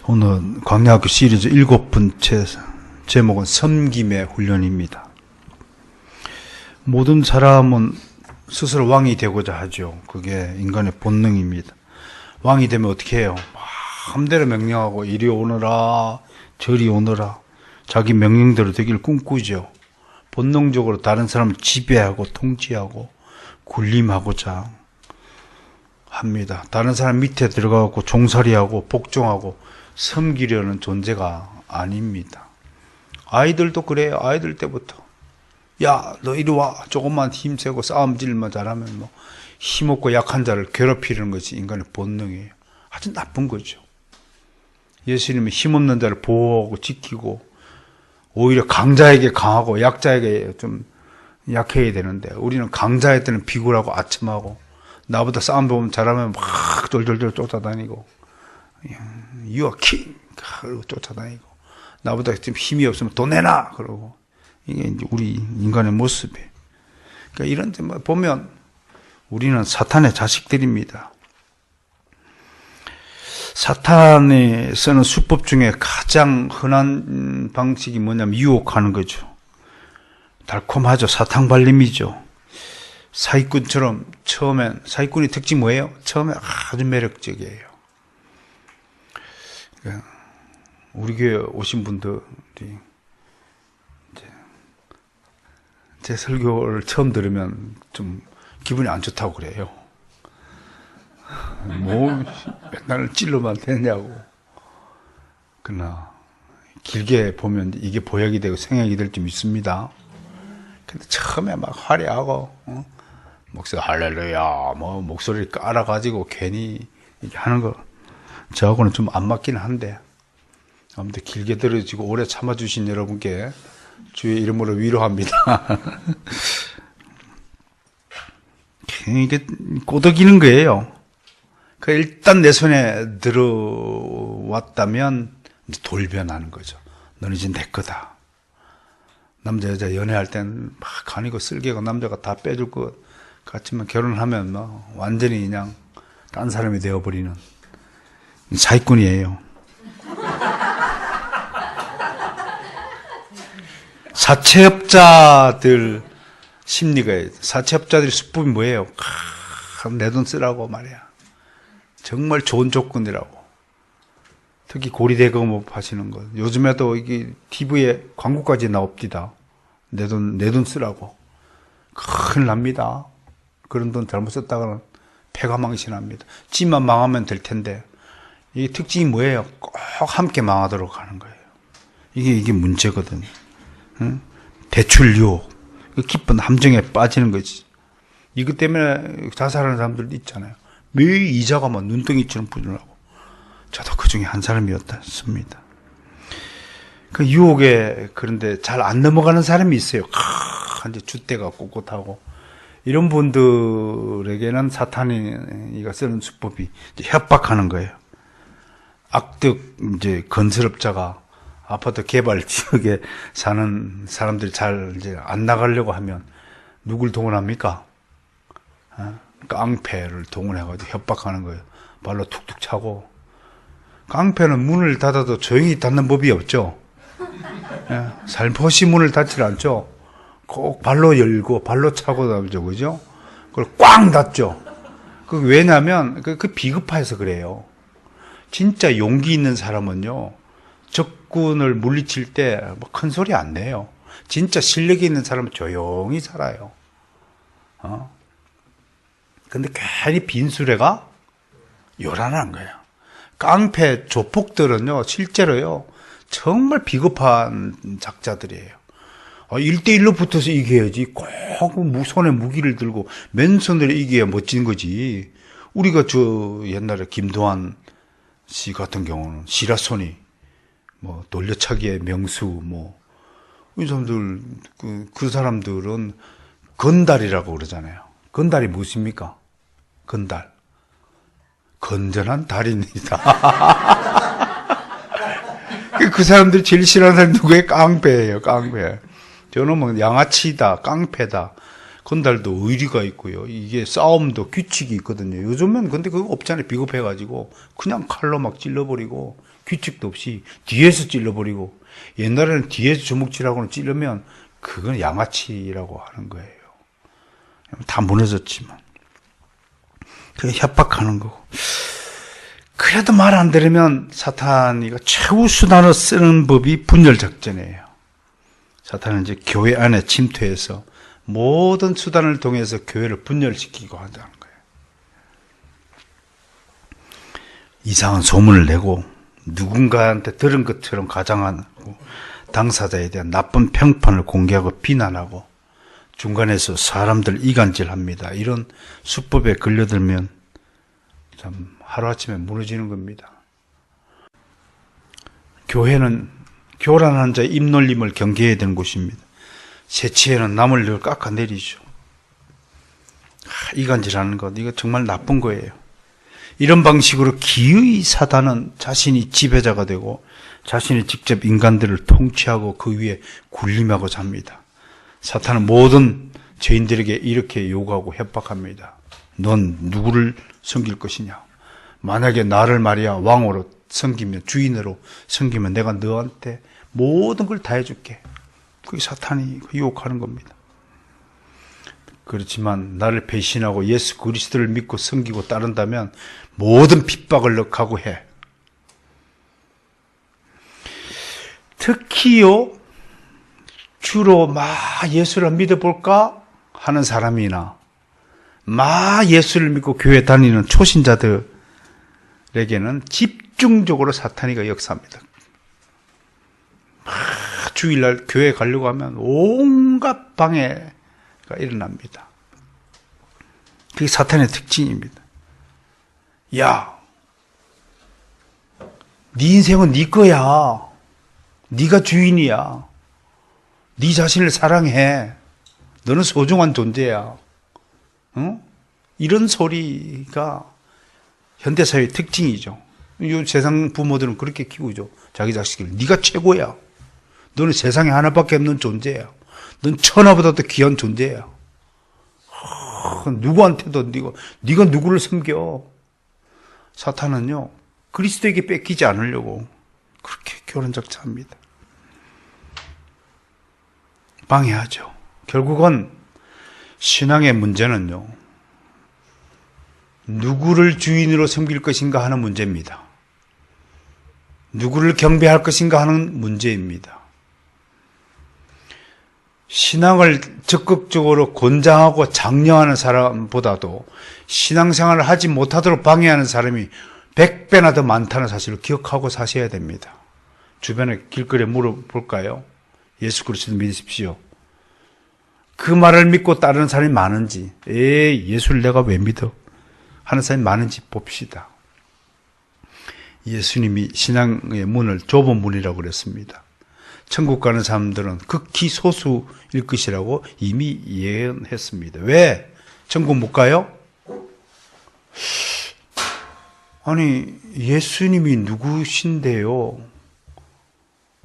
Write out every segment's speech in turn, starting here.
오늘 광야학교 시리즈 7번째 제목은 섬김의 훈련입니다. 모든 사람은 스스로 왕이 되고자 하죠. 그게 인간의 본능입니다. 왕이 되면 어떻게 해요? 마음대로 명령하고 이리 오너라 저리 오너라 자기 명령대로 되기를 꿈꾸죠. 본능적으로 다른 사람을 지배하고 통치하고 군림하고자 합니다. 다른 사람 밑에 들어가고 종살이하고 복종하고 섬기려는 존재가 아닙니다. 아이들도 그래요. 아이들 때부터 야, 너 이리 와. 조금만 힘세고 싸움질만 잘하면 뭐 힘없고 약한 자를 괴롭히려는 것이 인간의 본능이에요. 아주 나쁜 거죠. 예수님은 힘없는 자를 보호하고 지키고 오히려 강자에게 강하고 약자에게 좀 약해야 되는데 우리는 강자한테는 비굴하고 아첨하고 나보다 싸움 보면 잘하면 막 졸졸졸 쫓아다니고 You are king 그러고 쫓아다니고 나보다 좀 힘이 없으면 돈 내놔 그러고 이게 이제 우리 인간의 모습이에요. 그러니까 이런 데 보면 우리는 사탄의 자식들입니다. 사탄이 쓰는 수법 중에 가장 흔한 방식이 뭐냐면 유혹하는 거죠. 달콤하죠. 사탕발림이죠. 사기꾼처럼 처음엔 사기꾼의 특징이 뭐예요? 처음에 아주 매력적이에요. 그러니까 우리 교회 오신 분들이 제 설교를 처음 들으면 좀 기분이 안 좋다고 그래요. 뭐 맨날 찔러만 되냐고. 그러나 길게 보면 이게 보약이 되고 생각이 될 좀 있습니다. 근데 처음에 막 화려하고 목소리 할렐루야 뭐 목소리를 깔아가지고 괜히 이렇게 하는 거 저하고는 좀 안 맞긴 한데 아무튼 길게 들어주고 오래 참아주신 여러분께 주의 이름으로 위로합니다. 이게 꼬드기는 거예요. 일단 내 손에 들어왔다면 이제 돌변하는 거죠. 너는 이제 내 거다. 남자 여자 연애할 땐 막 간이고 쓸개고 남자가 다 빼줄 것 같지만 결혼하면 뭐 완전히 그냥 딴 사람이 되어버리는 사기꾼이에요. 사채업자들 심리가 사채업자들의 수법이 뭐예요? 내 돈 쓰라고 말이야. 정말 좋은 조건이라고. 특히 고리대금업 하시는 것. 요즘에도 이게 TV에 광고까지 나옵니다. 내 돈 쓰라고. 큰일 납니다. 그런 돈 잘못 썼다가는 패가망신합니다. 지만 망하면 될 텐데. 이게 특징이 뭐예요? 꼭 함께 망하도록 하는 거예요. 이게 문제거든요. 응? 대출 유혹. 깊은 함정에 빠지는 거지. 이것 때문에 자살하는 사람들도 있잖아요. 매일 이자가 막 눈덩이처럼 부진하고. 저도 그 중에 한 사람이었습니다. 그 유혹에 그런데 잘 안 넘어가는 사람이 있어요. 이제 줏대가 꼿꼿하고. 이런 분들에게는 사탄이 쓰는 수법이 협박하는 거예요. 악덕 이제 건설업자가 아파트 개발 지역에 사는 사람들이 잘 이제 안 나가려고 하면 누굴 동원합니까? 깡패를 동원해가지고 협박하는 거예요. 발로 툭툭 차고. 깡패는 문을 닫아도 조용히 닫는 법이 없죠. 살포시 문을 닫지 않죠. 꼭 발로 열고 발로 차고 나오죠, 그죠? 그걸 꽝 닫죠. 그 왜냐면 그 비겁해서 그래요. 진짜 용기 있는 사람은요, 적군을 물리칠 때 뭐 큰 소리 안 내요. 진짜 실력이 있는 사람은 조용히 살아요. 근데 괜히 빈수레가 요란한 거예요. 깡패 조폭들은요, 실제로요, 정말 비겁한 작자들이에요. 1대1로 붙어서 이겨야지. 꼭 손에 무기를 들고 맨손으로 이겨야 멋진 거지. 우리가 옛날에 김도환 씨 같은 경우는 시라소니, 뭐, 돌려차기의 명수, 이 사람들, 그 사람들은 건달이라고 그러잖아요. 건달이 무엇입니까? 건달. 건전한 달인이다. 그 사람들이 제일 싫어하는 사람이 누구예요? 깡패예요, 깡패. 저놈은 양아치다, 깡패다. 건달도 의리가 있고요. 이게 싸움도 규칙이 있거든요. 요즘은 근데 그거 없잖아요. 비겁해가지고 그냥 칼로 막 찔러버리고 규칙도 없이 뒤에서 찔러버리고, 옛날에는 뒤에서 주먹질하고는 찔르면 그건 양아치라고 하는 거예요. 다 무너졌지만. 그게 협박하는 거고. 그래도 말 안 들으면 사탄이가 최후 수단으로 쓰는 법이 분열작전이에요. 사탄은 이제 교회 안에 침투해서 모든 수단을 통해서 교회를 분열시키고 한다는 거예요. 이상한 소문을 내고 누군가한테 들은 것처럼 가장하고 당사자에 대한 나쁜 평판을 공개하고 비난하고 중간에서 사람들 이간질합니다. 이런 수법에 걸려들면 참 하루아침에 무너지는 겁니다. 교회는 교란한 자의 입놀림을 경계해야 되는 곳입니다. 새치에는 남을 늘 깎아내리죠. 이간질하는 것, 이거 정말 나쁜 거예요. 이런 방식으로 기의 사단은 자신이 지배자가 되고 자신이 직접 인간들을 통치하고 그 위에 군림하고자 합니다. 사탄은 모든 죄인들에게 이렇게 요구하고 협박합니다. 넌 누구를 섬길 것이냐? 만약에 나를 말이야 왕으로 섬기면, 주인으로 섬기면 내가 너한테 모든 걸 다 해줄게. 그게 사탄이 유혹하는 겁니다. 그렇지만 나를 배신하고 예수 그리스도를 믿고 섬기고 따른다면 모든 핍박을 너 각오해. 특히요, 주로 예수를 믿어볼까 하는 사람이나 예수를 믿고 교회 다니는 초신자들에게는 집중적으로 사탄이가 역사합니다. 주일날 교회 가려고 하면 온갖 방해가 일어납니다. 그게 사탄의 특징입니다. 야, 네 인생은 네 거야. 네가 주인이야. 네 자신을 사랑해. 너는 소중한 존재야. 이런 소리가 현대사회의 특징이죠. 이 세상 부모들은 그렇게 키우죠. 자기 자식을. 네가 최고야. 너는 세상에 하나밖에 없는 존재야. 넌 천하보다도 귀한 존재야. 누구한테도 네가 누구를 섬겨. 사탄은요, 그리스도에게 뺏기지 않으려고 그렇게 교란작차합니다. 방해하죠. 결국은 신앙의 문제는요, 누구를 주인으로 섬길 것인가 하는 문제입니다. 누구를 경배할 것인가 하는 문제입니다. 신앙을 적극적으로 권장하고 장려하는 사람보다도 신앙생활을 하지 못하도록 방해하는 사람이 100배나 더 많다는 사실을 기억하고 사셔야 됩니다. 주변에 길거리에 물어볼까요? 예수 그리스도 믿으십시오. 그 말을 믿고 따르는 사람이 많은지, 예수를 내가 왜 믿어? 하는 사람이 많은지 봅시다. 예수님이 신앙의 문을 좁은 문이라고 그랬습니다. 천국 가는 사람들은 극히 소수일 것이라고 이미 예언했습니다. 왜 천국 못 가요? 아니, 예수님이 누구신데요?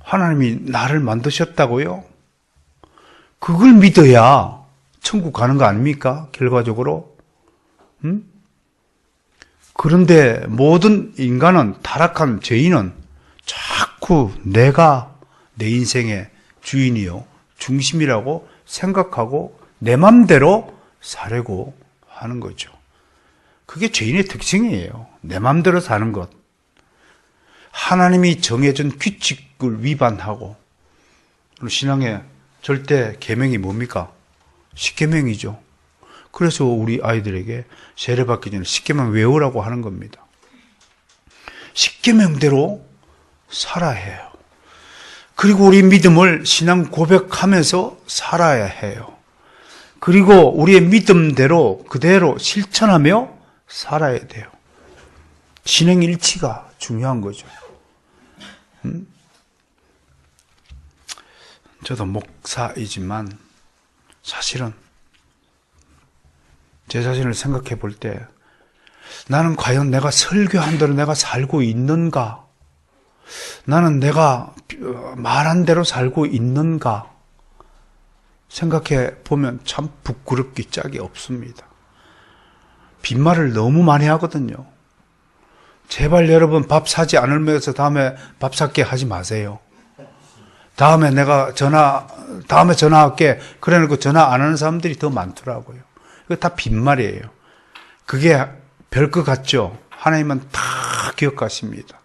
하나님이 나를 만드셨다고요? 그걸 믿어야 천국 가는 거 아닙니까? 결과적으로. 그런데 모든 인간은, 타락한 죄인은 자꾸 내가 내 인생의 주인이요, 중심이라고 생각하고 내 맘대로 살려고 하는 거죠. 그게 죄인의 특징이에요. 내 맘대로 사는 것. 하나님이 정해준 규칙을 위반하고, 신앙의 절대 계명이 뭡니까? 십계명이죠. 그래서 우리 아이들에게 세례받기 전에 십계명 외우라고 하는 겁니다. 십계명대로 살아야 해요. 그리고 우리 믿음을 신앙 고백하면서 살아야 해요. 그리고 우리의 믿음대로 그대로 실천하며 살아야 돼요. 신행일치가 중요한 거죠. 저도 목사이지만 사실은 제 자신을 생각해 볼 때 나는 과연 내가 설교한 대로 내가 살고 있는가? 나는 내가 말한 대로 살고 있는가? 생각해 보면 참 부끄럽기 짝이 없습니다. 빈말을 너무 많이 하거든요. 제발 여러분 밥 사지 않으면서 다음에 밥 살게 하지 마세요. 다음에 전화할게. 그래 놓고 전화 안 하는 사람들이 더 많더라고요. 그거 다 빈말이에요. 그게 별것 같죠? 하나님은 다 기억하십니다.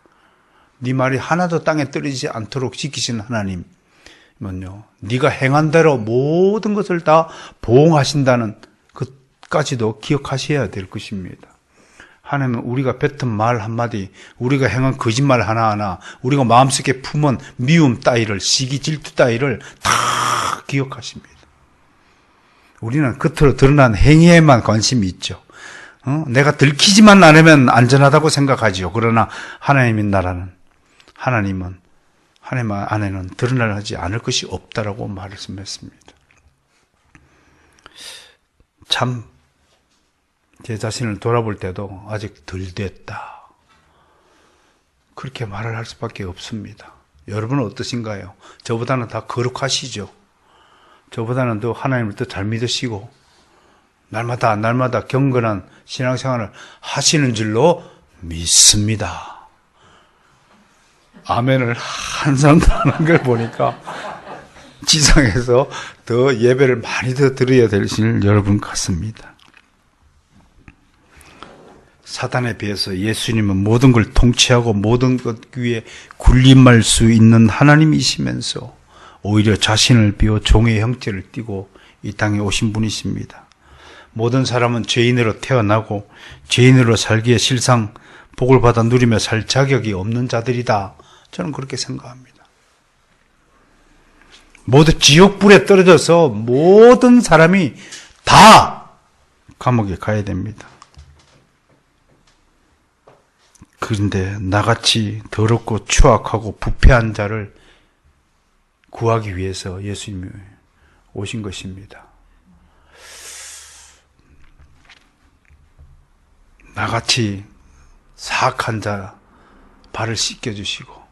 네 말이 하나도 땅에 떨어지지 않도록 지키시는 하나님은요, 네가 행한 대로 모든 것을 다 보응하신다는 것까지도 기억하셔야 될 것입니다. 하나님은 우리가 뱉은 말 한마디, 우리가 행한 거짓말 하나하나, 우리가 마음속에 품은 미움 따위를, 시기 질투 따위를 다 기억하십니다. 우리는 겉으로 드러난 행위에만 관심이 있죠. 내가 들키지만 않으면 안전하다고 생각하지요. 그러나 하나님의 나라는, 하나님 안에는 드러나지 않을 것이 없다라고 말씀했습니다. 참, 제 자신을 돌아볼 때도 아직 덜 됐다, 그렇게 말을 할 수밖에 없습니다. 여러분은 어떠신가요? 저보다는 다 거룩하시죠? 저보다는 더 하나님을 더 잘 믿으시고 날마다 경건한 신앙생활을 하시는 줄로 믿습니다. 아멘을 한 사람도 안 한 걸 보니까 지상에서 더 예배를 많이 더 드려야 되실 여러분 같습니다. 사단에 비해서 예수님은 모든 걸 통치하고 모든 것 위에 군림할 수 있는 하나님이시면서 오히려 자신을 비워 종의 형체를 띠고 이 땅에 오신 분이십니다. 모든 사람은 죄인으로 태어나고 죄인으로 살기에 실상 복을 받아 누리며 살 자격이 없는 자들이다. 저는 그렇게 생각합니다. 모두 지옥불에 떨어져서 모든 사람이 다 감옥에 가야 됩니다. 그런데 나같이 더럽고 추악하고 부패한 자를 구하기 위해서 예수님이 오신 것입니다. 나같이 사악한 자 발을 씻겨주시고,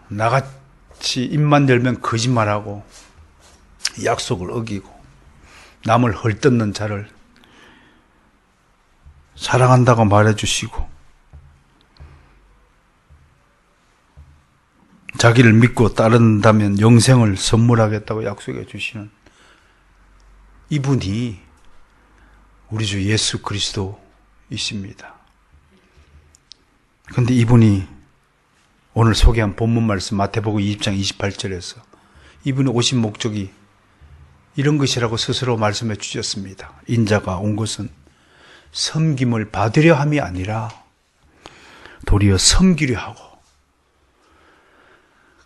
나같이 입만 열면 거짓말하고 약속을 어기고 남을 헐뜯는 자를 사랑한다고 말해주시고, 자기를 믿고 따른다면 영생을 선물하겠다고 약속해 주시는 이분이 우리 주 예수 그리스도이십니다. 그런데 이분이 오늘 소개한 본문 말씀 마태복음 20장 28절에서 이분이 오신 목적이 이런 것이라고 스스로 말씀해 주셨습니다. 인자가 온 것은 섬김을 받으려 함이 아니라 도리어 섬기려 하고,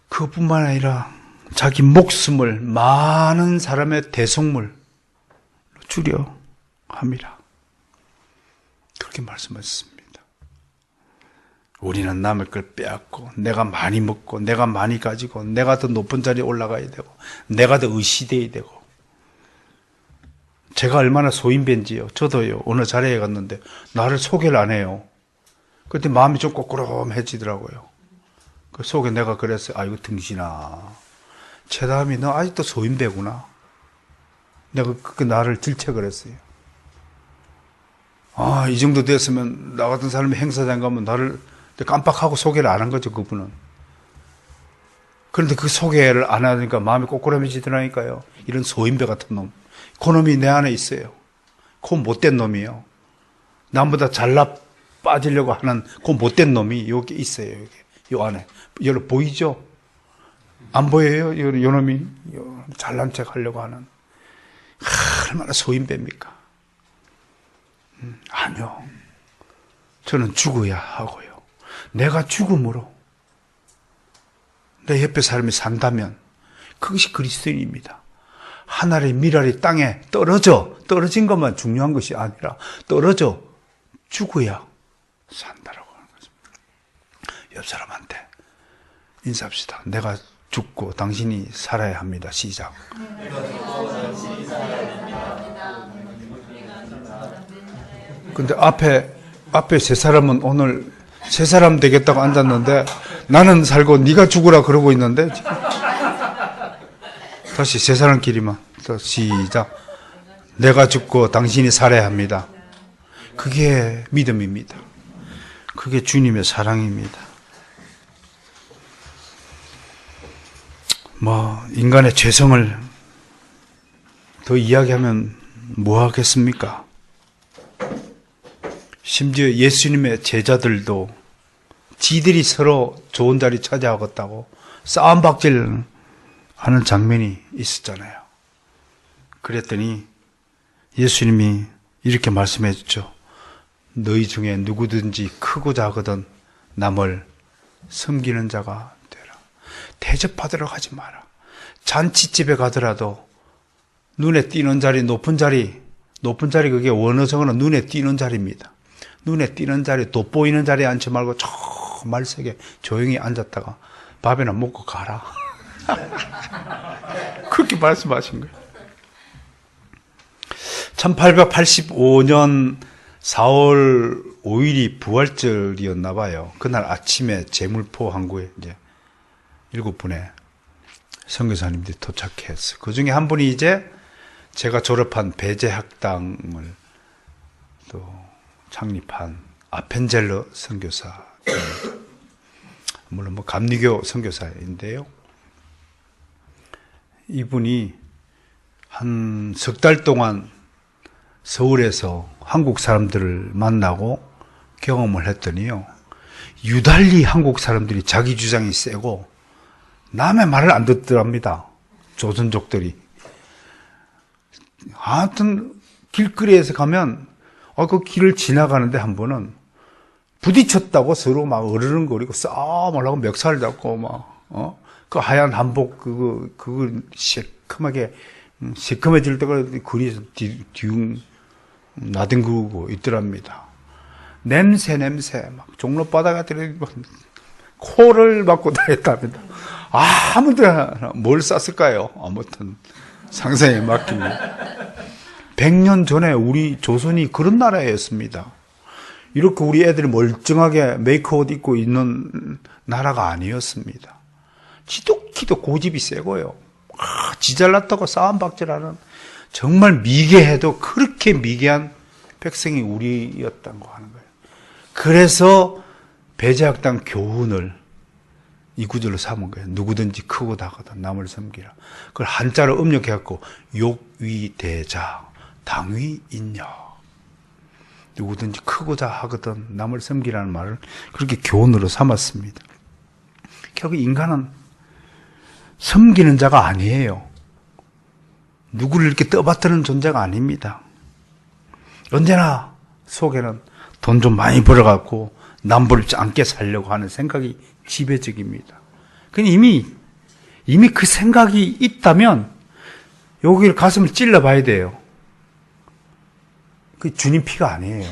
그뿐만 아니라 자기 목숨을 많은 사람의 대속물로 주려 함이라, 그렇게 말씀하셨습니다. 우리는 남의 걸 빼앗고 내가 많이 먹고 내가 많이 가지고 내가 더 높은 자리에 올라가야 되고 내가 더 의시돼야 되고, 제가 얼마나 소인배인지요. 저도요, 어느 자리에 갔는데 나를 소개를 안 해요. 그때 마음이 좀 꼬꾸럼해지더라고요. 그 속에 내가 그랬어요. 아이고 등신아, 최다음이 너 아직도 소인배구나. 내가 그 나를 질책을 했어요. 아, 이 정도 됐으면 나 같은 사람이 행사장 가면 나를 깜빡하고 소개를 안 한 거죠, 그분은. 그런데 그 소개를 안 하니까 마음이 꼬꾸라미지더라니까요. 이런 소인배 같은 놈, 그놈이 내 안에 있어요. 그 못된 놈이요. 남보다 잘나 빠지려고 하는 그 못된 놈이 여기 있어요. 여기 요 안에. 여러분 보이죠? 안 보여요? 요 놈이 잘난 척 하려고 하는, 얼마나 소인배입니까? 아니요. 저는 죽어야 하고요. 내가 죽음으로 내 옆에 사람이 산다면 그것이 그리스도인입니다. 하늘의 미랄이 땅에 떨어진 것만 중요한 것이 아니라 떨어져 죽어야 산다라고 하는 것입니다. 옆 사람한테 인사합시다. 내가 죽고 당신이 살아야 합니다. 시작. 근데 앞에 세 사람은 오늘 세 사람 되겠다고 앉았는데 나는 살고 네가 죽으라 그러고 있는데, 다시 세 사람끼리만 시작. 내가 죽고 당신이 살아야 합니다. 그게 믿음입니다. 그게 주님의 사랑입니다. 인간의 죄성을 더 이야기하면 뭐 하겠습니까? 심지어 예수님의 제자들도 지들이 서로 좋은 자리 차지하겠다고 싸움박질 하는 장면이 있었잖아요. 그랬더니 예수님이 이렇게 말씀해 주죠. 너희 중에 누구든지 크고 작거든 남을 섬기는 자가 되라. 대접하도록 하지 마라. 잔치집에 가더라도 눈에 띄는 자리, 높은 자리 그게 원어적으로는 눈에 띄는 자리입니다. 눈에 띄는 자리, 돋보이는 자리에 앉지 말고 저 말색에 조용히 앉았다가 밥이나 먹고 가라. 그렇게 말씀하신 거예요. 1885년 4월 5일이 부활절이었나 봐요. 그날 아침에 제물포 항구에 이제 7분의 선교사님들이 도착했어요. 그 중에 한 분이 이제 제가 졸업한 배제학당을 또 창립한 아펜젤러 선교사, 물론 감리교 선교사인데요. 이분이 한 석 달 동안 서울에서 한국 사람들을 만나고 경험을 했더니요, 유달리 한국 사람들이 자기 주장이 세고 남의 말을 안 듣더랍니다. 조선족들이. 하여튼 길거리에서 가면 그 길을 지나가는데 한 번은 부딪혔다고 서로 막 으르렁거리고 싸움을 하고 멱살 잡고 그 하얀 한복 그거 시커매질 때가 거리에서 뒤웅 나뒹구고 있더랍니다. 냄새 막 종로바닥에 코를 막고 다녔답니다. 아무데나 뭘 쌌을까요? 아무튼 상상에 맡깁니다. 100년 전에 우리 조선이 그런 나라였습니다. 이렇게 우리 애들이 멀쩡하게 메이크업 입고 있는 나라가 아니었습니다. 지독히도 고집이 세고요. 지 잘났다고 싸움박질하는, 정말 미개해도 그렇게 미개한 백성이 우리였다고 하는 거예요. 그래서 배제학당 교훈을 이 구절로 삼은 거예요. 누구든지 크고 작거든 남을 섬기라. 그걸 한자로 음력해갖고 욕위대자 당위 있냐. 누구든지 크고 작거든 남을 섬기라는 말을 그렇게 교훈으로 삼았습니다. 결국 인간은 섬기는 자가 아니에요. 누구를 이렇게 떠받드는 존재가 아닙니다. 언제나 속에는 돈 좀 많이 벌어갖고 남부럽지 않게 살려고 하는 생각이 지배적입니다. 이미 그 생각이 있다면 여기를 가슴을 찔러봐야 돼요. 그 주님 피가 아니에요.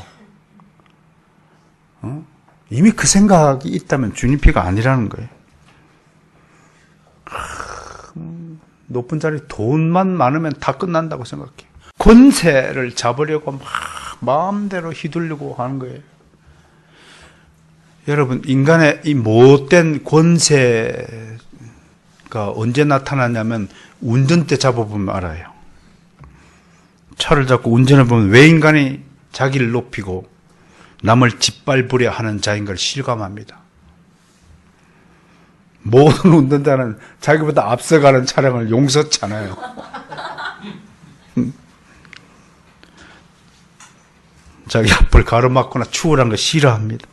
이미 그 생각이 있다면 주님 피가 아니라는 거예요. 높은 자리 돈만 많으면 다 끝난다고 생각해요. 권세를 잡으려고 막 마음대로 휘둘리고 하는 거예요. 여러분, 인간의 이 못된 권세가 언제 나타나냐면 운전대 잡아보면 알아요. 차를 잡고 운전해보면 왜 인간이 자기를 높이고 남을 짓밟으려 하는 자인 걸 실감합니다. 모든 운전자는 자기보다 앞서가는 차량을 용서치 않아요. 자기 앞을 가로막거나 추월한 거 싫어합니다.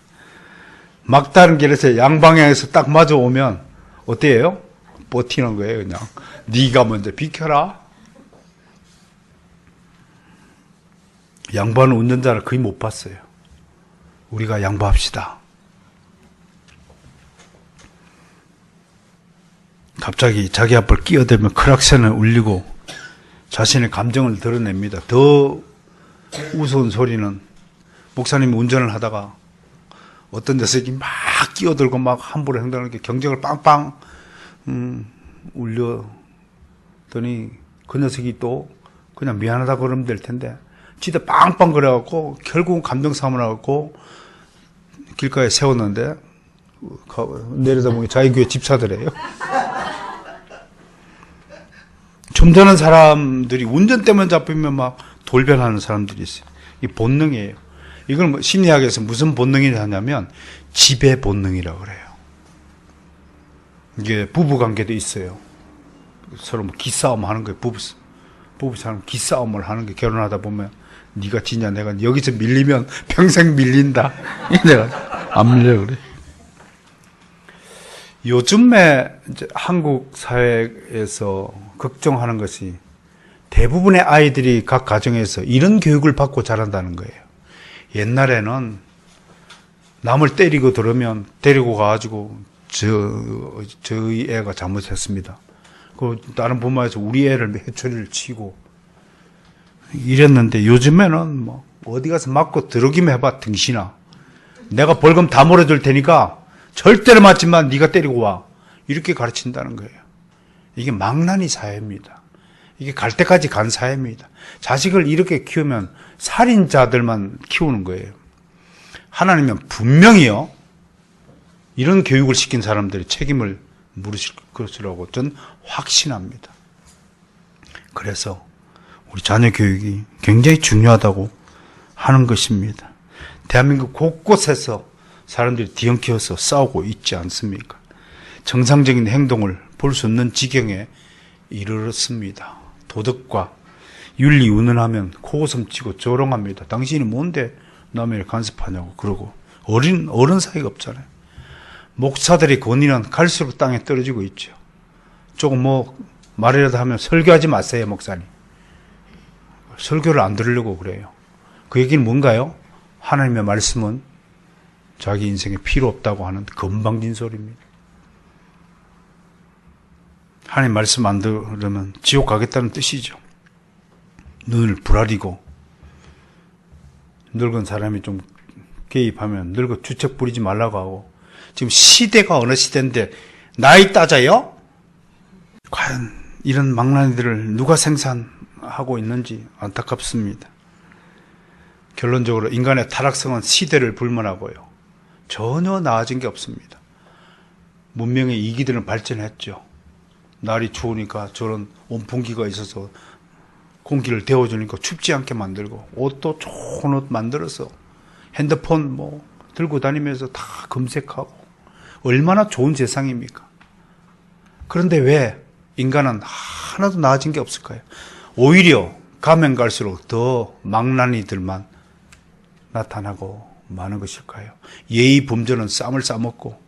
막다른 길에서 양방향에서 딱 마주오면 어때요? 버티는 거예요. 그냥 네가 먼저 비켜라. 양보하는 운전자를 거의 못 봤어요. 우리가 양보합시다. 갑자기 자기 앞을 끼어들면 크락션을 울리고 자신의 감정을 드러냅니다. 더 우스운 소리는 목사님이 운전을 하다가 어떤 녀석이 막 끼어들고 막 함부로 행동하는 경적을 빵빵 울려더니 그 녀석이 또 그냥 미안하다 그러면 될 텐데 지도 빵빵 그래갖고 결국은 감정 싸움을 하고 길가에 세웠는데 내려다보니 자기 교회 집사더래요. 점잖은 사람들이 운전대만 잡히면 막 돌변하는 사람들이 있어요. 이 본능이에요. 이걸 뭐 심리학에서 무슨 본능이라 하냐면 지배 본능이라고 그래요. 이게 부부 관계도 있어요. 서로 뭐 기싸움 하는 거예요. 부부 사람 기싸움을 하는 게 결혼하다 보면 네가 지냐 내가 여기서 밀리면 평생 밀린다. 내가 안 밀려 그래. 요즘에 이제 한국 사회에서 걱정하는 것이 대부분의 아이들이 각 가정에서 이런 교육을 받고 자란다는 거예요. 옛날에는 남을 때리고 들으면 데리고 가가지고 저희 애가 잘못했습니다. 그 다른 부모에서 우리 애를 회초리를 치고 이랬는데 요즘에는 뭐 어디 가서 맞고 들어기만 해봐 등신아. 내가 벌금 다 물어줄 테니까 절대로 맞지만 네가 때리고 와. 이렇게 가르친다는 거예요. 이게 망나니 사회입니다. 이게 갈 때까지 간 사회입니다. 자식을 이렇게 키우면 살인자들만 키우는 거예요. 하나님은 분명히요, 이런 교육을 시킨 사람들이 책임을 물으실 것이라고 저는 확신합니다. 그래서 우리 자녀 교육이 굉장히 중요하다고 하는 것입니다. 대한민국 곳곳에서 사람들이 뒤엉켜서 싸우고 있지 않습니까? 정상적인 행동을 볼 수 없는 지경에 이르렀습니다. 도덕과 윤리 운운하면 코웃음 치고 조롱합니다. 당신이 뭔데 남의 간섭하냐고 그러고 어른 사이가 없잖아요. 목사들의 권위는 갈수록 땅에 떨어지고 있죠. 조금 뭐 말이라도 하면 설교하지 마세요, 목사님. 설교를 안 들으려고 그래요. 그 얘기는 뭔가요? 하나님의 말씀은 자기 인생에 필요 없다고 하는 건방진 소리입니다. 하나님 말씀 안 들으면 지옥 가겠다는 뜻이죠. 눈을 부라리고 늙은 사람이 좀 개입하면 늙어 주책 부리지 말라고 하고 지금 시대가 어느 시대인데 나이 따져요? 과연 이런 망나니들을 누가 생산하고 있는지 안타깝습니다. 결론적으로 인간의 타락성은 시대를 불문하고요. 전혀 나아진 게 없습니다. 문명의 이기들은 발전했죠. 날이 추우니까 저런 온풍기가 있어서 공기를 데워주니까 춥지 않게 만들고 옷도 좋은 옷 만들어서 핸드폰 뭐 들고 다니면서 다 검색하고 얼마나 좋은 세상입니까? 그런데 왜 인간은 하나도 나아진 게 없을까요? 오히려 가면 갈수록 더 망나니들만 나타나고 많은 것일까요? 예의 범절은 쌈을 싸먹고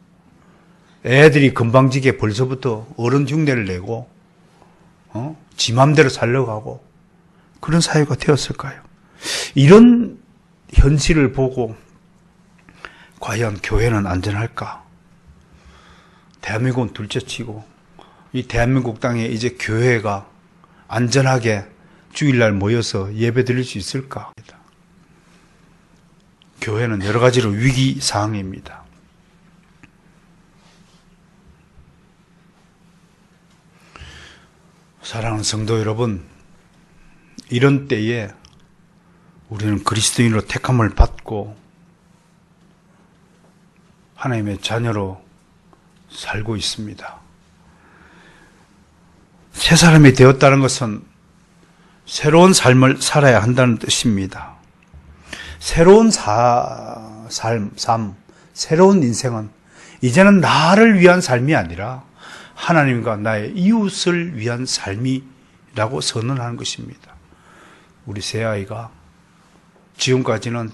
애들이 건방지게 벌써부터 어른 흉내를 내고 지 맘대로 살려고 하고 그런 사회가 되었을까요? 이런 현실을 보고 과연 교회는 안전할까? 대한민국은 둘째치고 이 대한민국 땅에 이제 교회가 안전하게 주일날 모여서 예배 드릴 수 있을까? 교회는 여러 가지로 위기 상황입니다. 사랑하는 성도 여러분, 이런 때에 우리는 그리스도인으로 택함을 받고 하나님의 자녀로 살고 있습니다. 새 사람이 되었다는 것은 새로운 삶을 살아야 한다는 뜻입니다. 새로운 삶, 새로운 인생은 이제는 나를 위한 삶이 아니라 하나님과 나의 이웃을 위한 삶이라고 선언하는 것입니다. 우리 새아이가 지금까지는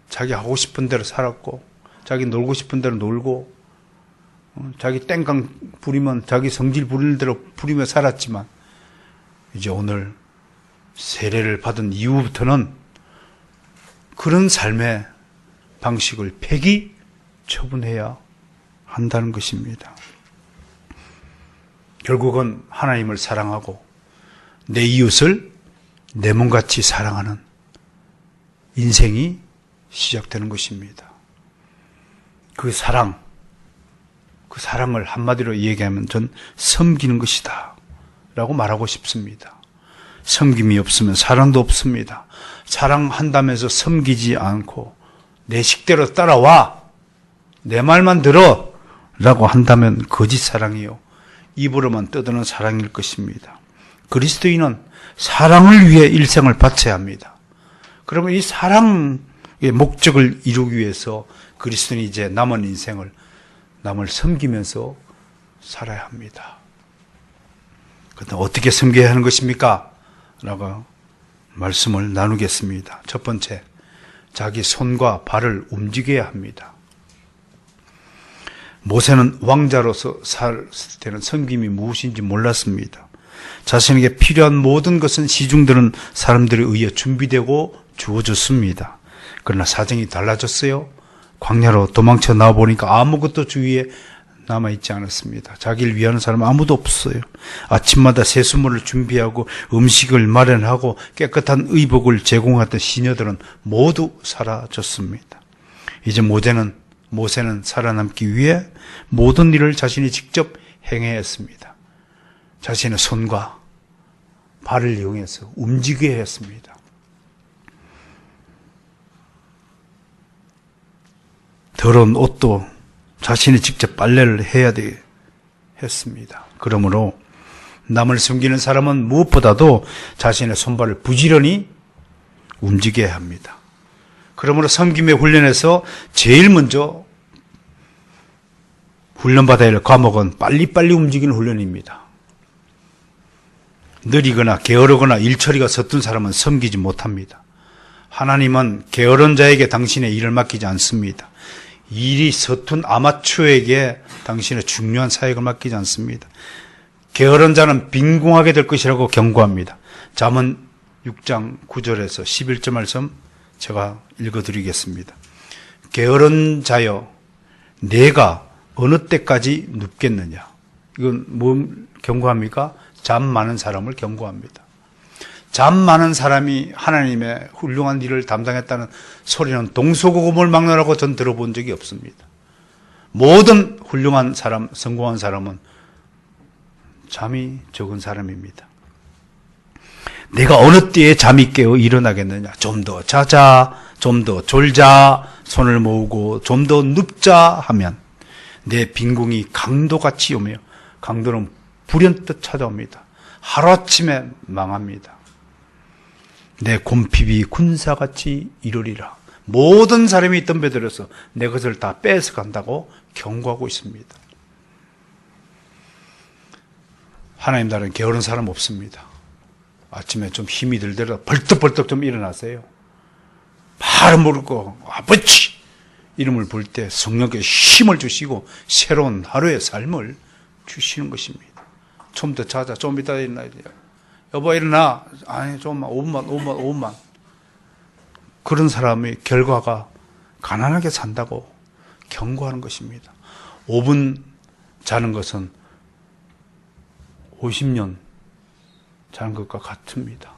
자기 하고 싶은 대로 살았고 자기 놀고 싶은 대로 놀고 자기 땡깡 부리면 자기 성질 부릴 대로 부리며 살았지만 이제 오늘 세례를 받은 이후부터는 그런 삶의 방식을 폐기 처분해야 한다는 것입니다. 결국은 하나님을 사랑하고 내 이웃을 내 몸같이 사랑하는 인생이 시작되는 것입니다. 그 사랑을 한마디로 얘기하면 전 섬기는 것이다 라고 말하고 싶습니다. 섬김이 없으면 사랑도 없습니다. 사랑한다면서 섬기지 않고 내 식대로 따라와 내 말만 들어 라고 한다면 거짓 사랑이요 입으로만 떠드는 사랑일 것입니다. 그리스도인은 사랑을 위해 일생을 바쳐야 합니다. 그러면 이 사랑을 목적을 이루기 위해서 그리스도인이 이제 남은 인생을 남을 섬기면서 살아야 합니다. 그런데 어떻게 섬겨야 하는 것입니까? 라고 말씀을 나누겠습니다. 첫 번째, 자기 손과 발을 움직여야 합니다. 모세는 왕자로서 살 때는 섬김이 무엇인지 몰랐습니다. 자신에게 필요한 모든 것은 시중드는 사람들에 의해 준비되고 주어졌습니다. 그러나 사정이 달라졌어요. 광야로 도망쳐 나와보니까 아무것도 주위에 남아있지 않았습니다. 자기를 위하는 사람은 아무도 없어요. 아침마다 세수물을 준비하고 음식을 마련하고 깨끗한 의복을 제공하던 시녀들은 모두 사라졌습니다. 이제 모세는 살아남기 위해 모든 일을 자신이 직접 행해야 했습니다. 자신의 손과 발을 이용해서 움직여야 했습니다. 더러운 옷도 자신이 직접 빨래를 해야 했습니다. 그러므로 남을 섬기는 사람은 무엇보다도 자신의 손발을 부지런히 움직여야 합니다. 그러므로 섬김의 훈련에서 제일 먼저 훈련받아야 할 과목은 빨리빨리 움직이는 훈련입니다. 느리거나 게으르거나 일처리가 서툰 사람은 섬기지 못합니다. 하나님은 게으른 자에게 당신의 일을 맡기지 않습니다. 일이 서툰 아마추어에게 당신의 중요한 사역을 맡기지 않습니다. 게으른 자는 빈궁하게 될 것이라고 경고합니다. 잠언 6장 9절에서 11절 말씀 제가 읽어드리겠습니다. 게으른 자여, 내가 어느 때까지 눕겠느냐? 이건 뭐 경고합니까? 잠 많은 사람을 경고합니다. 잠 많은 사람이 하나님의 훌륭한 일을 담당했다는 소리는 동서고금을 막론하고 전 들어본 적이 없습니다. 모든 훌륭한 사람, 성공한 사람은 잠이 적은 사람입니다. 내가 어느 때에 잠이 깨어 일어나겠느냐? 좀 더 자자, 좀 더 졸자, 손을 모으고 좀 더 눕자 하면 내 빈궁이 강도같이 오며, 강도는 불현듯 찾아옵니다. 하루아침에 망합니다. 내 곰핍이 군사같이 이르리라. 모든 사람이 덤벼들어서 내 것을 다 뺏어간다고 경고하고 있습니다. 하나님 나라는 게으른 사람 없습니다. 아침에 좀 힘이 들더라도 벌떡벌떡 좀 일어나세요. 바로 모르고 아버지 이름을 부를 때 성령께 힘을 주시고 새로운 하루의 삶을 주시는 것입니다. 좀 더 자자, 좀 이따 일어나야 돼요. 여보 일어나. 아니 좀만 5분만. 그런 사람의 결과가 가난하게 산다고 경고하는 것입니다. 5분 자는 것은 50년 자는 것과 같습니다.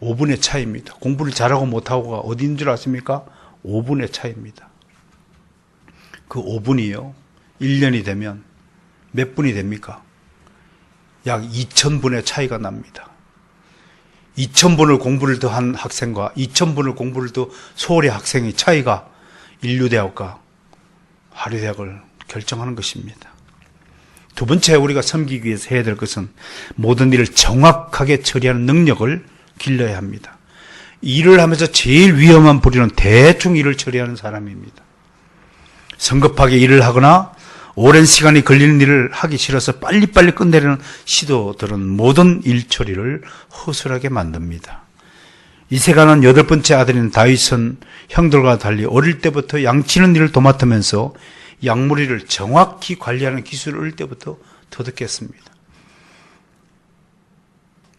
5분의 차이입니다. 공부를 잘하고 못하고가 어디인 줄 아십니까? 5분의 차이입니다. 그 5분이요 1년이 되면 몇 분이 됩니까? 약 2000분의 차이가 납니다. 2000분을 공부를 더 한 학생과 2000분을 공부를 더 소홀히 학생의 차이가 인류대학과 하류대학을 결정하는 것입니다. 두 번째 우리가 섬기기 위해서 해야 될 것은 모든 일을 정확하게 처리하는 능력을 길러야 합니다. 일을 하면서 제일 위험한 부류는 대충 일을 처리하는 사람입니다. 성급하게 일을 하거나 오랜 시간이 걸리는 일을 하기 싫어서 빨리빨리 끝내려는 시도들은 모든 일 처리를 허술하게 만듭니다. 이세가는 8번째 아들인 다윗은 형들과 달리 어릴 때부터 양치는 일을 도맡으면서 양무리를 정확히 관리하는 기술을 어릴 때부터 터득했습니다.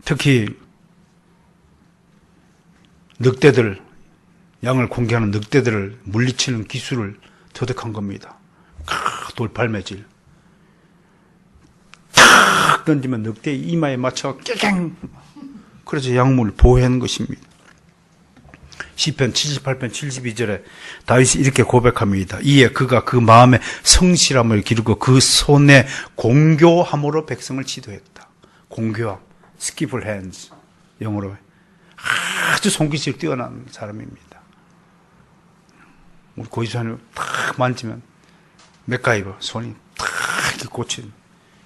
특히 늑대들, 양을 공개하는 늑대들을 물리치는 기술을 터득한 겁니다. 돌팔매질. 탁 던지면 늑대의 이마에 맞춰 깨갱. 그래서 양물을 보호하는 것입니다. 시편 78편 72절에 다윗이 이렇게 고백합니다. 이에 그가 그 마음에 성실함을 기르고 그 손에 공교함으로 백성을 지도했다. 공교함, skillful hands, 영어로 아주 손기술이 뛰어난 사람입니다. 우리 고집사님 탁 만지면 맥가이버 손이 탁 이렇게 꽂힌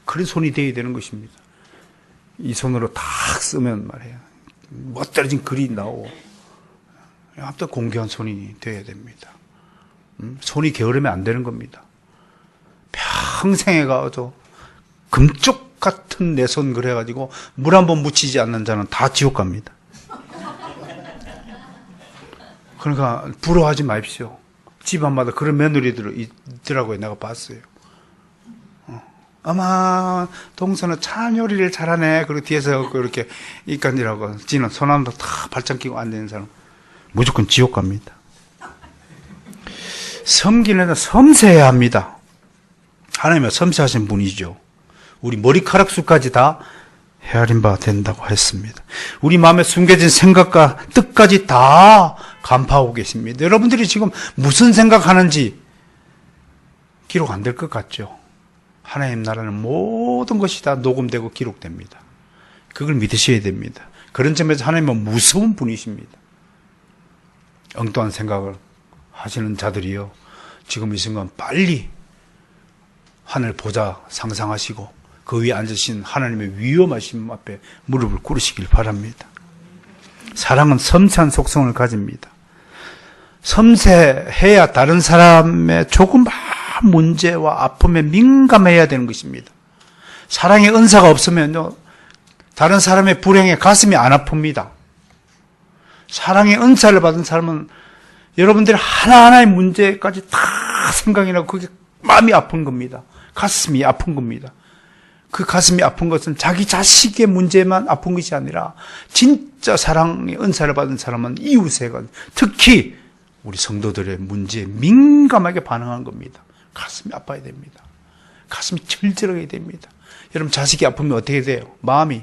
그런 손이 되어야 되는 것입니다. 이 손으로 탁 쓰면 말이에요. 멋들어진 글이 나오고 아무튼 공개한 손이 되어야 됩니다. 손이 게으르면 안 되는 겁니다. 평생에 가서 금쪽 같은 내 손 그래가지고 물 한 번 묻히지 않는 자는 다 지옥 갑니다. 그러니까 부러워하지 마십시오. 집안마다 그런 며느리들 있더라고요. 내가 봤어요. 어마 동서는 참 요리를 잘하네. 그리고 뒤에서 그렇게 이간질하고 지는 손안도 다 발장 끼고 앉아있는 사람 무조건 지옥 갑니다. 섬기는 데는 섬세해야 합니다. 하나님은 섬세하신 분이죠. 우리 머리카락 수까지 다 헤아린 바 된다고 했습니다. 우리 마음에 숨겨진 생각과 뜻까지 다 간파하고 계십니다. 여러분들이 지금 무슨 생각하는지 기록 안 될 것 같죠? 하나님 나라는 모든 것이 다 녹음되고 기록됩니다. 그걸 믿으셔야 됩니다. 그런 점에서 하나님은 무서운 분이십니다. 엉뚱한 생각을 하시는 자들이요, 지금 이 순간 빨리 하늘 보좌 상상하시고 그 위에 앉으신 하나님의 위엄하심 앞에 무릎을 꿇으시길 바랍니다. 사랑은 섬세한 속성을 가집니다. 섬세해야 다른 사람의 조그만 문제와 아픔에 민감해야 되는 것입니다. 사랑의 은사가 없으면요, 다른 사람의 불행에 가슴이 안 아픕니다. 사랑의 은사를 받은 사람은 여러분들이 하나하나의 문제까지 다 생각이 나고 그게 마음이 아픈 겁니다. 가슴이 아픈 겁니다. 그 가슴이 아픈 것은 자기 자식의 문제만 아픈 것이 아니라 진짜 사랑의 은사를 받은 사람은 이웃에 관, 특히 우리 성도들의 문제에 민감하게 반응한 겁니다. 가슴이 아파야 됩니다. 가슴이 철저하게 됩니다. 여러분 자식이 아프면 어떻게 돼요? 마음이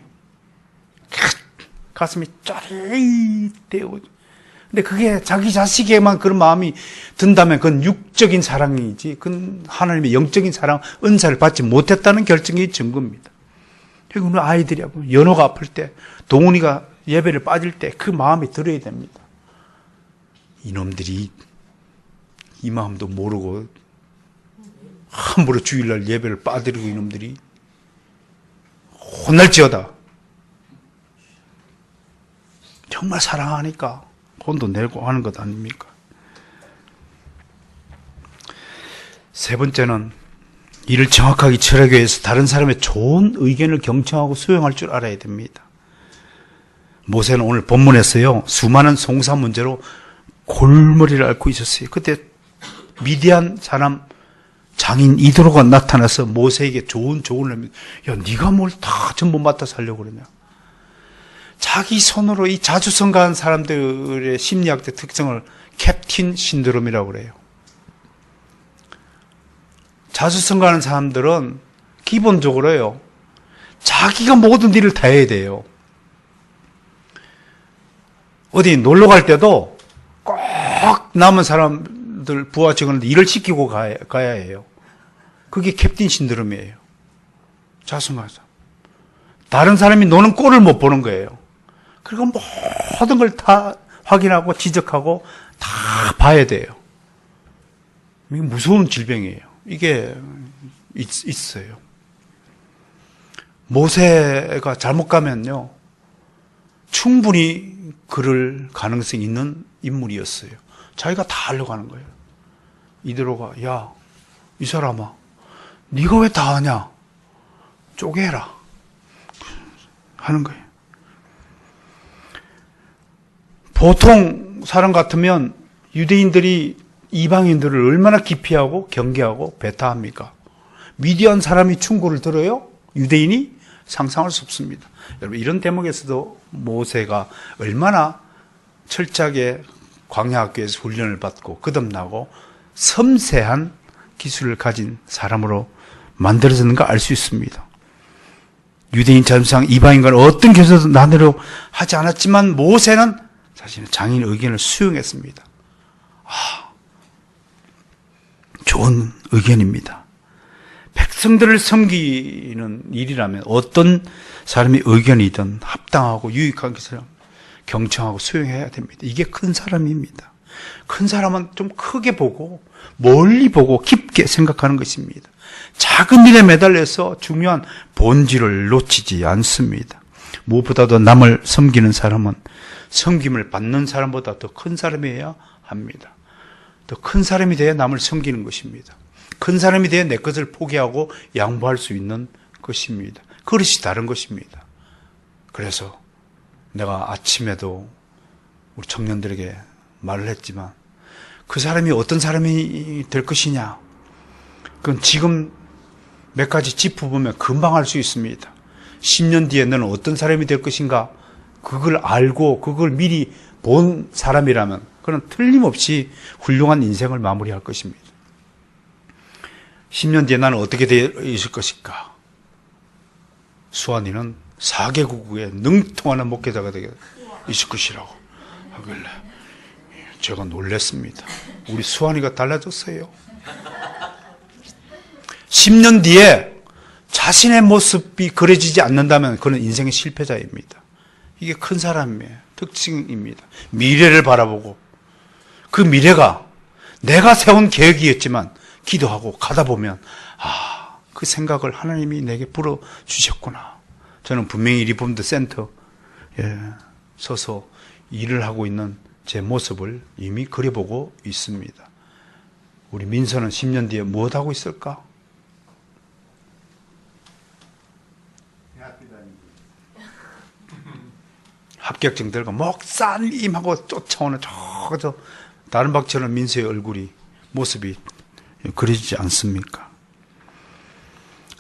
가슴이 짜릿해요. 근데 그게 자기 자식에만 그런 마음이 든다면 그건 육적인 사랑이지, 그건 하나님의 영적인 사랑, 은사를 받지 못했다는 결정의 증거입니다. 그리고 우리 아이들이 연호가 아플 때, 동훈이가 예배를 빠질 때 그 마음이 들어야 됩니다. 이놈들이 이 마음도 모르고 함부로 주일날 예배를 빠뜨리고 이놈들이 혼날지어다. 정말 사랑하니까 혼도 내고 하는 것 아닙니까? 세 번째는 이를 정확하게 처리하기 위해서 다른 사람의 좋은 의견을 경청하고 수용할 줄 알아야 됩니다. 모세는 오늘 본문에서요, 수많은 송사 문제로 골머리를 앓고 있었어요. 그때 미디안 사람 장인 이드로가 나타나서 모세에게 좋은 조언을 합니다. 야, 네가 뭘 다 전부 맡아 살려고 그러냐? 자기 손으로 이 자주성가한 사람들의 심리학적 특성을 캡틴 신드롬이라고 그래요. 자주성가하는 사람들은 기본적으로요, 자기가 모든 일을 다 해야 돼요. 어디 놀러 갈 때도 꼭 남은 사람들 부하 직원한테 일을 시키고 가야 해요. 그게 캡틴 신드롬이에요. 자주성가한 사람. 다른 사람이 노는 꼴을 못 보는 거예요. 그리고 모든 걸 다 확인하고 지적하고 다 봐야 돼요. 이게 무서운 질병이에요. 이게 있어요. 모세가 잘못 가면요, 충분히 그럴 가능성이 있는 인물이었어요. 자기가 다 하려고 하는 거예요. 이대로가, 야, 이 사람아, 네가 왜 다 하냐? 쪼개라 하는 거예요. 보통 사람 같으면 유대인들이 이방인들을 얼마나 기피하고 경계하고 배타합니까? 미디안 사람이 충고를 들어요? 유대인이? 상상할 수 없습니다. 여러분, 이런 대목에서도 모세가 얼마나 철저하게 광야학교에서 훈련을 받고 거듭나고 섬세한 기술을 가진 사람으로 만들어졌는가 알 수 있습니다. 유대인 자존상 이방인과는 어떤 교제도 나누려 하지 않았지만 모세는 자신의 장인 의견을 수용했습니다. 좋은 의견입니다. 백성들을 섬기는 일이라면 어떤 사람의 의견이든 합당하고 유익한 것을 경청하고 수용해야 됩니다. 이게 큰 사람입니다. 큰 사람은 좀 크게 보고 멀리 보고 깊게 생각하는 것입니다. 작은 일에 매달려서 중요한 본질을 놓치지 않습니다. 무엇보다도 남을 섬기는 사람은 섬김을 받는 사람보다 더 큰 사람이어야 합니다. 더 큰 사람이 돼야 남을 섬기는 것입니다. 큰 사람이 돼야 내 것을 포기하고 양보할 수 있는 것입니다. 그릇이 다른 것입니다. 그래서 내가 아침에도 우리 청년들에게 말을 했지만 그 사람이 어떤 사람이 될 것이냐, 그건 지금 몇 가지 짚어보면 금방 알 수 있습니다. 10년 뒤에 너는 어떤 사람이 될 것인가, 그걸 알고 그걸 미리 본 사람이라면 그는 틀림없이 훌륭한 인생을 마무리할 것입니다. 10년 뒤에 나는 어떻게 되어 있을 것인가? 수환이는 4개국에 능통하는 목회자가 되어 있을 것이라고 하길래 제가 놀랐습니다. 우리 수환이가 달라졌어요. 10년 뒤에 자신의 모습이 그려지지 않는다면 그는 인생의 실패자입니다. 이게 큰 사람의 특징입니다. 미래를 바라보고 그 미래가 내가 세운 계획이었지만 기도하고 가다 보면 그 생각을 하나님이 내게 불어주셨구나. 저는 분명히 리폼드 센터에 서서 일을 하고 있는 제 모습을 이미 그려보고 있습니다. 우리 민서는 10년 뒤에 무엇 하고 있을까? 합격증 들고 목사님하고 쫓아오는 저 다른 박처럼 민서의 얼굴이, 모습이 그려지지 않습니까?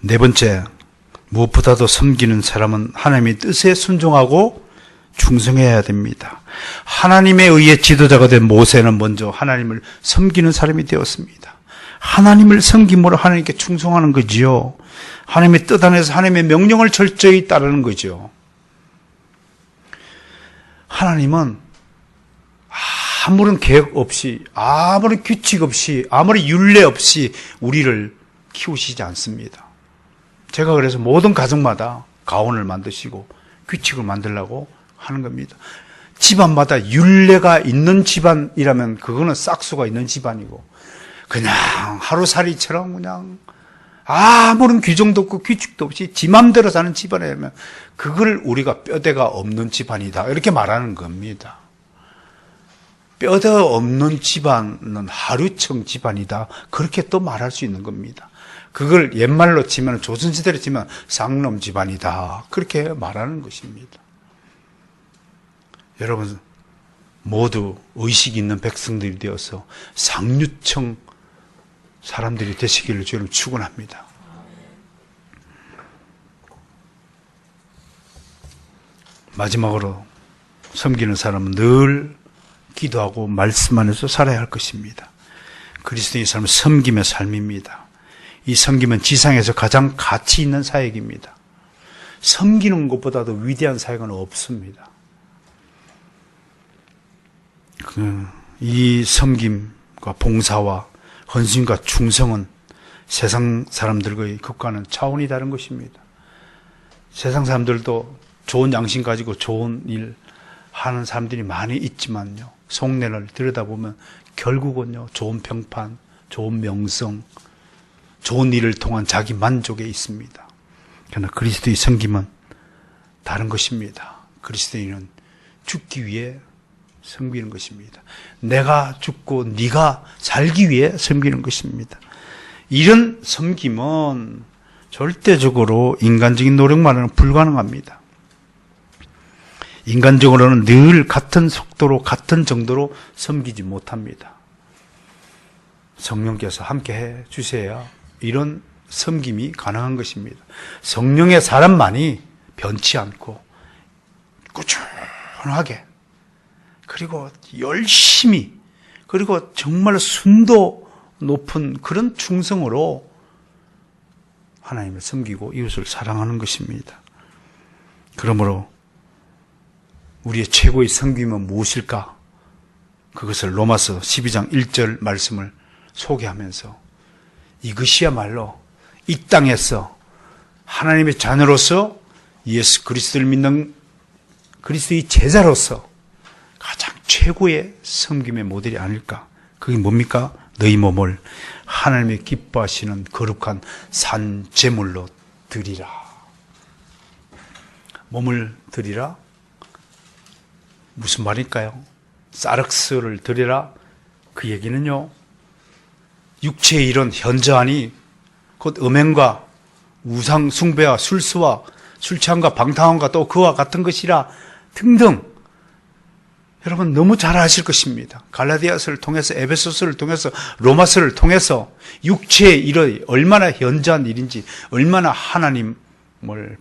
네 번째, 무엇보다도 섬기는 사람은 하나님의 뜻에 순종하고 충성해야 됩니다. 하나님에 의해 지도자가 된 모세는 먼저 하나님을 섬기는 사람이 되었습니다. 하나님을 섬김으로 하나님께 충성하는 거지요. 하나님의 뜻 안에서 하나님의 명령을 철저히 따르는 거죠. 하나님은 아무런 계획 없이, 아무런 규칙 없이, 아무런 율례 없이 우리를 키우시지 않습니다. 제가 그래서 모든 가정마다 가온을 만드시고 규칙을 만들려고 하는 겁니다. 집안마다 율례가 있는 집안이라면 그거는 싹수가 있는 집안이고, 그냥 하루살이처럼 그냥 아무런 규정도 없고 규칙도 없이 지 맘대로 사는 집안이라면 그걸 우리가 뼈대가 없는 집안이다, 이렇게 말하는 겁니다. 뼈대 없는 집안은 하류청 집안이다, 그렇게 또 말할 수 있는 겁니다. 그걸 옛말로 치면, 조선시대로 치면 쌍놈 집안이다, 그렇게 말하는 것입니다. 여러분 모두 의식 있는 백성들이 되어서 상류청 사람들이 되시기를 주님 축원합니다. 마지막으로 섬기는 사람은 늘 기도하고 말씀 안에서 살아야 할 것입니다. 그리스도인의 삶은 섬김의 삶입니다. 이 섬김은 지상에서 가장 가치 있는 사역입니다. 섬기는 것보다도 위대한 사역은 없습니다. 이 섬김과 봉사와 헌신과 충성은 세상 사람들과의 것과는 차원이 다른 것입니다. 세상 사람들도 좋은 양심 가지고 좋은 일 하는 사람들이 많이 있지만요, 속내를 들여다보면 결국은요, 좋은 평판, 좋은 명성, 좋은 일을 통한 자기 만족에 있습니다. 그러나 그리스도의 섬김은 다른 것입니다. 그리스도인은 죽기 위해 섬기는 것입니다. 내가 죽고 네가 살기 위해 섬기는 것입니다. 이런 섬김은 절대적으로 인간적인 노력만으로는 불가능합니다. 인간적으로는 늘 같은 속도로 같은 정도로 섬기지 못합니다. 성령께서 함께 해 주셔야 이런 섬김이 가능한 것입니다. 성령의 사람만이 변치 않고 꾸준하게, 그리고 열심히, 그리고 정말 순도 높은 그런 충성으로 하나님을 섬기고 이웃을 사랑하는 것입니다. 그러므로 우리의 최고의 섬김은 무엇일까? 그것을 로마서 12장 1절 말씀을 소개하면서 이것이야말로 이 땅에서 하나님의 자녀로서 예수 그리스도를 믿는 그리스도의 제자로서 가장 최고의 섬김의 모델이 아닐까? 그게 뭡니까? 너희 몸을 하나님의 기뻐하시는 거룩한 산 제물로 드리라. 몸을 드리라? 무슨 말일까요? 사륵스를 드리라? 그 얘기는요, 육체의 이런 현저하니 곧 음행과 우상 숭배와 술수와 술 취함과 방탕함과 또 그와 같은 것이라 등등. 여러분 너무 잘 아실 것입니다. 갈라디아서를 통해서, 에베소서를 통해서, 로마서를 통해서 육체의 일이 얼마나 현저한 일인지, 얼마나 하나님을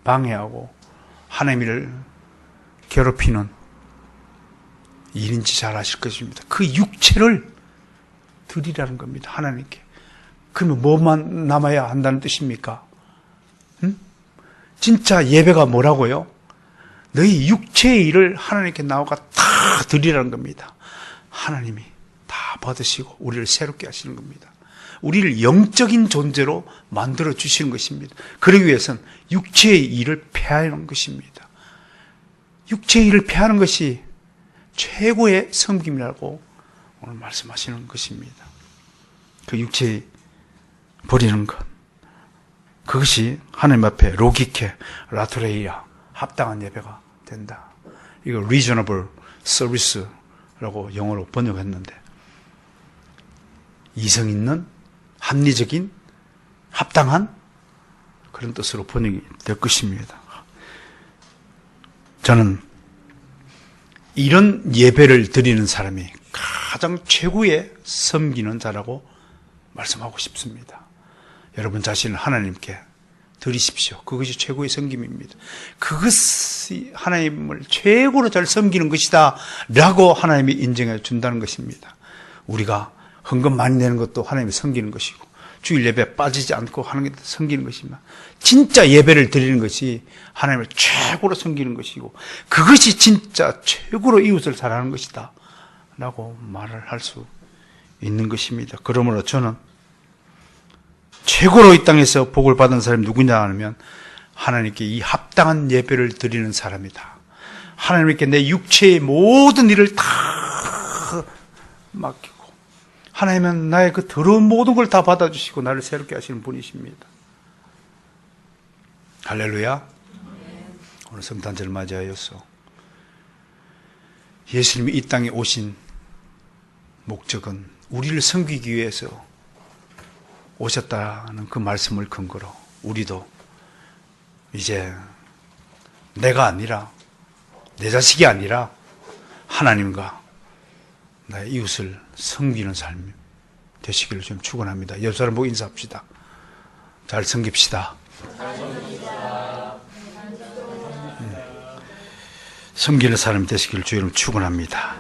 방해하고 하나님을 괴롭히는 일인지 잘 아실 것입니다. 그 육체를 드리라는 겁니다. 하나님께. 그러면 뭐만 남아야 한다는 뜻입니까? 진짜 예배가 뭐라고요? 너희 육체의 일을 하나님께 나와가 다 드리라는 겁니다. 하나님이 다 받으시고 우리를 새롭게 하시는 겁니다. 우리를 영적인 존재로 만들어 주시는 것입니다. 그러기 위해서는 육체의 일을 폐하는 것입니다. 육체의 일을 폐하는 것이 최고의 섬김이라고 오늘 말씀하시는 것입니다. 그 육체의 버리는 것, 그것이 하나님 앞에 로기케 라토레이아 합당한 예배가 된다. 이거 reasonable service라고 영어로 번역했는데, 이성 있는 합리적인 합당한 그런 뜻으로 번역이 될 것입니다. 저는 이런 예배를 드리는 사람이 가장 최고의 섬기는 자라고 말씀하고 싶습니다. 여러분 자신을 하나님께 드리십시오. 그것이 최고의 섬김입니다. 그것이 하나님을 최고로 잘 섬기는 것이다 라고 하나님이 인정해 준다는 것입니다. 우리가 헌금 많이 내는 것도 하나님이 섬기는 것이고, 주일 예배에 빠지지 않고 하는 게 섬기는 것이지만, 진짜 예배를 드리는 것이 하나님을 최고로 섬기는 것이고, 그것이 진짜 최고로 이웃을 사랑하는 것이다 라고 말을 할 수 있는 것입니다. 그러므로 저는 최고로 이 땅에서 복을 받은 사람이 누구냐 하면 하나님께 이 합당한 예배를 드리는 사람이다. 하나님께 내 육체의 모든 일을 다 맡기고, 하나님은 나의 그 더러운 모든 걸 다 받아주시고 나를 새롭게 하시는 분이십니다. 할렐루야. 오늘 성탄절을 맞이하여서 예수님이 이 땅에 오신 목적은 우리를 섬기기 위해서 오셨다는 그 말씀을 근거로 우리도 이제 내가 아니라, 내 자식이 아니라 하나님과 나의 이웃을 섬기는 삶이 되시기를 좀 축원합니다. 옆 사람 보고 인사합시다. 잘 섬깁시다. 섬기는 사람이 되시기를 주님 축원합니다.